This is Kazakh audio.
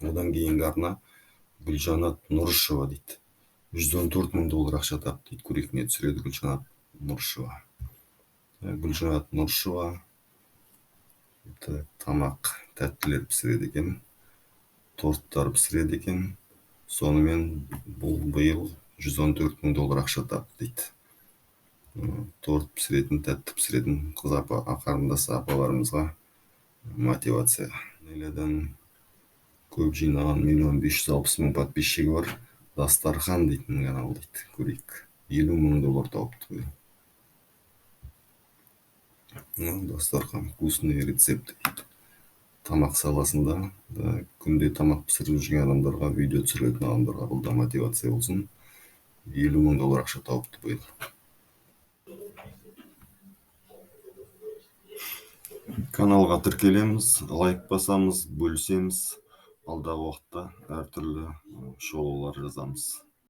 Одан кейинги арна Гүлжанат Нурушева дейт. $114,000 акча тапты дейт. Көрейкине түсүрөдү Гүлжанат Нурушева. Гүлжанат Нурушева тамак тәттілер пісіреді екен, торттар пісіреді екен. Сонымен бұл быйыл $114,000 акча тапты дейді. Торт пісіретін, тәтті пісіретін қыз қарындас апаларымызға мотивация. Нелядан көп жинаған 1,560,000 подписчигі бар. Дастархан дейтін канал дейді. Көрейік. $50,000 тауыпты. Дастархан вкусный рецепт дейді. Тамақ саласында күнде тамақ пісіріп жүрген адамдарға, видео түсіретін адамдарға бұл да мотивация болсын. $50,000 акча тауыпты быйыл. Каналға тіркелеміз, лайк басамыз, бөлісеміз. Алдағы уақытта әртүрлі шоулар жазамыз.